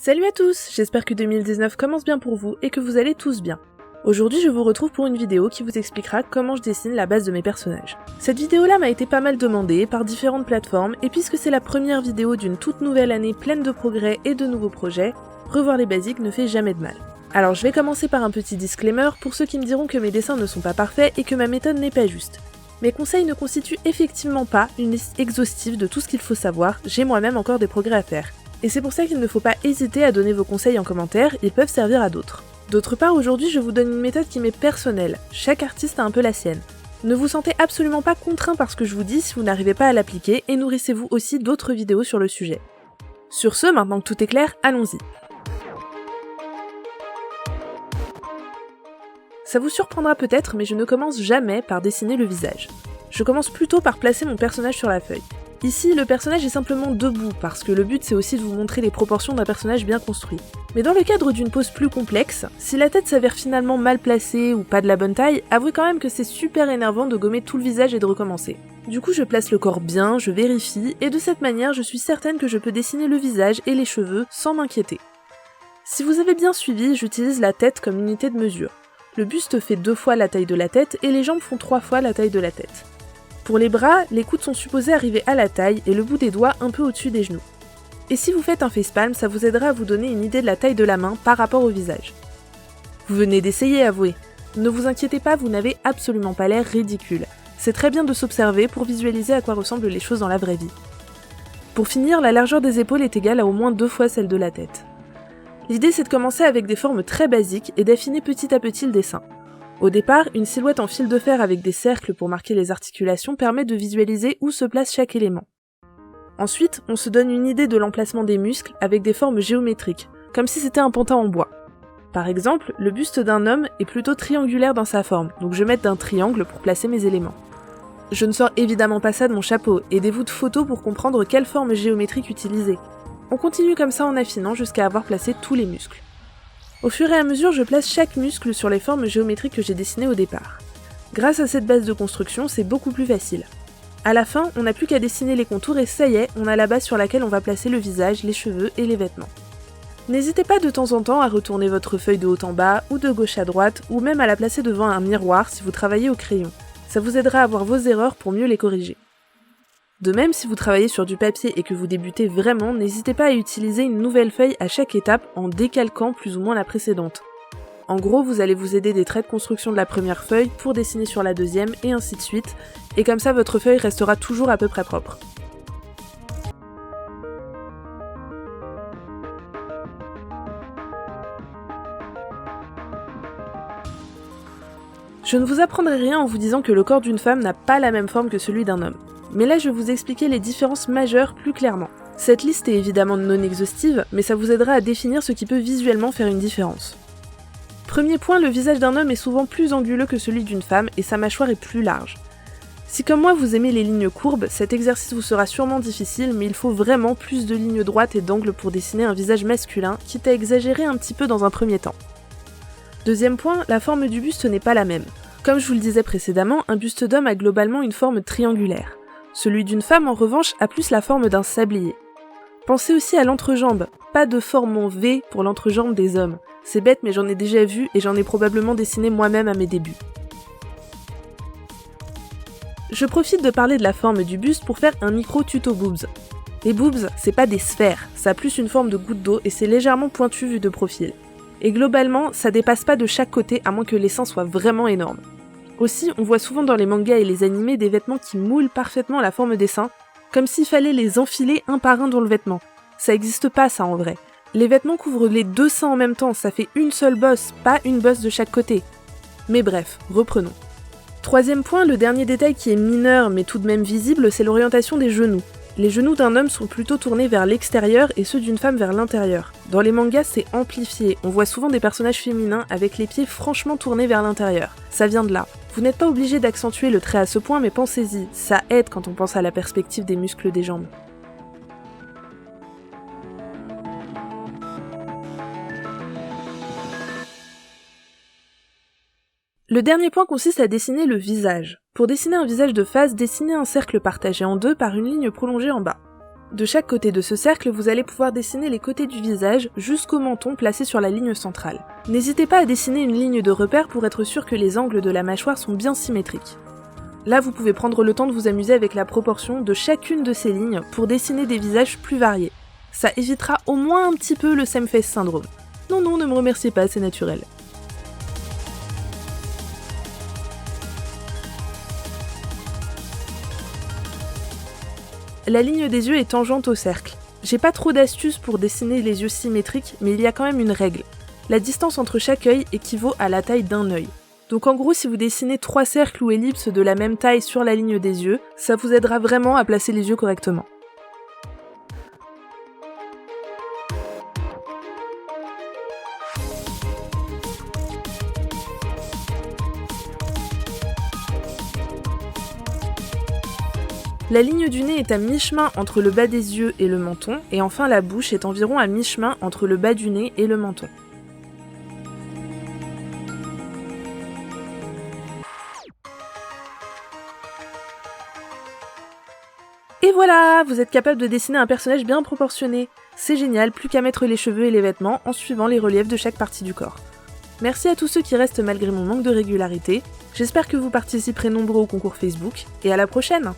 Salut à tous, j'espère que 2019 commence bien pour vous et que vous allez tous bien. Aujourd'hui je vous retrouve pour une vidéo qui vous expliquera comment je dessine la base de mes personnages. Cette vidéo là m'a été pas mal demandée par différentes plateformes et puisque c'est la première vidéo d'une toute nouvelle année pleine de progrès et de nouveaux projets, revoir les basiques ne fait jamais de mal. Alors je vais commencer par un petit disclaimer pour ceux qui me diront que mes dessins ne sont pas parfaits et que ma méthode n'est pas juste. Mes conseils ne constituent effectivement pas une liste exhaustive de tout ce qu'il faut savoir, j'ai moi-même encore des progrès à faire. Et c'est pour ça qu'il ne faut pas hésiter à donner vos conseils en commentaire, ils peuvent servir à d'autres. D'autre part, aujourd'hui je vous donne une méthode qui m'est personnelle, chaque artiste a un peu la sienne. Ne vous sentez absolument pas contraint par ce que je vous dis si vous n'arrivez pas à l'appliquer et nourrissez-vous aussi d'autres vidéos sur le sujet. Sur ce, maintenant que tout est clair, allons-y. Ça vous surprendra peut-être, mais je ne commence jamais par dessiner le visage. Je commence plutôt par placer mon personnage sur la feuille. Ici, le personnage est simplement debout, parce que le but c'est aussi de vous montrer les proportions d'un personnage bien construit. Mais dans le cadre d'une pose plus complexe, si la tête s'avère finalement mal placée ou pas de la bonne taille, avouez quand même que c'est super énervant de gommer tout le visage et de recommencer. Du coup je place le corps bien, je vérifie, et de cette manière je suis certaine que je peux dessiner le visage et les cheveux sans m'inquiéter. Si vous avez bien suivi, j'utilise la tête comme unité de mesure. Le buste fait 2 fois la taille de la tête et les jambes font 3 fois la taille de la tête. Pour les bras, les coudes sont supposés arriver à la taille et le bout des doigts un peu au-dessus des genoux. Et si vous faites un facepalm, ça vous aidera à vous donner une idée de la taille de la main par rapport au visage. Vous venez d'essayer, avouez. Ne vous inquiétez pas, vous n'avez absolument pas l'air ridicule. C'est très bien de s'observer pour visualiser à quoi ressemblent les choses dans la vraie vie. Pour finir, la largeur des épaules est égale à au moins 2 fois celle de la tête. L'idée c'est de commencer avec des formes très basiques et d'affiner petit à petit le dessin. Au départ, une silhouette en fil de fer avec des cercles pour marquer les articulations permet de visualiser où se place chaque élément. Ensuite, on se donne une idée de l'emplacement des muscles avec des formes géométriques, comme si c'était un pantin en bois. Par exemple, le buste d'un homme est plutôt triangulaire dans sa forme, donc je vais mettre un triangle pour placer mes éléments. Je ne sors évidemment pas ça de mon chapeau, aidez-vous de photos pour comprendre quelle forme géométrique utiliser. On continue comme ça en affinant jusqu'à avoir placé tous les muscles. Au fur et à mesure, je place chaque muscle sur les formes géométriques que j'ai dessinées au départ. Grâce à cette base de construction, c'est beaucoup plus facile. À la fin, on n'a plus qu'à dessiner les contours et ça y est, on a la base sur laquelle on va placer le visage, les cheveux et les vêtements. N'hésitez pas de temps en temps à retourner votre feuille de haut en bas ou de gauche à droite ou même à la placer devant un miroir si vous travaillez au crayon. Ça vous aidera à voir vos erreurs pour mieux les corriger. De même, si vous travaillez sur du papier et que vous débutez vraiment, n'hésitez pas à utiliser une nouvelle feuille à chaque étape en décalquant plus ou moins la précédente. En gros, vous allez vous aider des traits de construction de la première feuille pour dessiner sur la deuxième et ainsi de suite, et comme ça votre feuille restera toujours à peu près propre. Je ne vous apprendrai rien en vous disant que le corps d'une femme n'a pas la même forme que celui d'un homme. Mais là je vais vous expliquer les différences majeures plus clairement. Cette liste est évidemment non exhaustive, mais ça vous aidera à définir ce qui peut visuellement faire une différence. Premier point, le visage d'un homme est souvent plus anguleux que celui d'une femme et sa mâchoire est plus large. Si comme moi vous aimez les lignes courbes, cet exercice vous sera sûrement difficile, mais il faut vraiment plus de lignes droites et d'angles pour dessiner un visage masculin, quitte à exagérer un petit peu dans un premier temps. Deuxième point, la forme du buste n'est pas la même. Comme je vous le disais précédemment, un buste d'homme a globalement une forme triangulaire. Celui d'une femme, en revanche, a plus la forme d'un sablier. Pensez aussi à l'entrejambe, pas de forme en V pour l'entrejambe des hommes. C'est bête, mais j'en ai déjà vu et j'en ai probablement dessiné moi-même à mes débuts. Je profite de parler de la forme du buste pour faire un micro tuto boobs. Les boobs, c'est pas des sphères, ça a plus une forme de goutte d'eau et c'est légèrement pointu vu de profil. Et globalement, ça dépasse pas de chaque côté à moins que les seins soient vraiment énormes. Aussi, on voit souvent dans les mangas et les animés des vêtements qui moulent parfaitement la forme des seins, comme s'il fallait les enfiler un par un dans le vêtement. Ça existe pas ça en vrai. Les vêtements couvrent les 2 seins en même temps, ça fait une seule bosse, pas une bosse de chaque côté. Mais bref, reprenons. Troisième point, le dernier détail qui est mineur mais tout de même visible, c'est l'orientation des genoux. Les genoux d'un homme sont plutôt tournés vers l'extérieur et ceux d'une femme vers l'intérieur. Dans les mangas, c'est amplifié, on voit souvent des personnages féminins avec les pieds franchement tournés vers l'intérieur. Ça vient de là. Vous n'êtes pas obligé d'accentuer le trait à ce point, mais pensez-y, ça aide quand on pense à la perspective des muscles des jambes. Le dernier point consiste à dessiner le visage. Pour dessiner un visage de face, dessinez un cercle partagé en deux par une ligne prolongée en bas. De chaque côté de ce cercle, vous allez pouvoir dessiner les côtés du visage jusqu'au menton placé sur la ligne centrale. N'hésitez pas à dessiner une ligne de repère pour être sûr que les angles de la mâchoire sont bien symétriques. Là, vous pouvez prendre le temps de vous amuser avec la proportion de chacune de ces lignes pour dessiner des visages plus variés. Ça évitera au moins un petit peu le same face syndrome. Non, ne me remerciez pas, c'est naturel. La ligne des yeux est tangente au cercle. J'ai pas trop d'astuces pour dessiner les yeux symétriques, mais il y a quand même une règle. La distance entre chaque œil équivaut à la taille d'un œil. Donc en gros, si vous dessinez 3 cercles ou ellipses de la même taille sur la ligne des yeux, ça vous aidera vraiment à placer les yeux correctement. La ligne du nez est à mi-chemin entre le bas des yeux et le menton, et enfin la bouche est environ à mi-chemin entre le bas du nez et le menton. Et voilà, vous êtes capable de dessiner un personnage bien proportionné. C'est génial, plus qu'à mettre les cheveux et les vêtements en suivant les reliefs de chaque partie du corps. Merci à tous ceux qui restent malgré mon manque de régularité, j'espère que vous participerez nombreux au concours Facebook, et à la prochaine!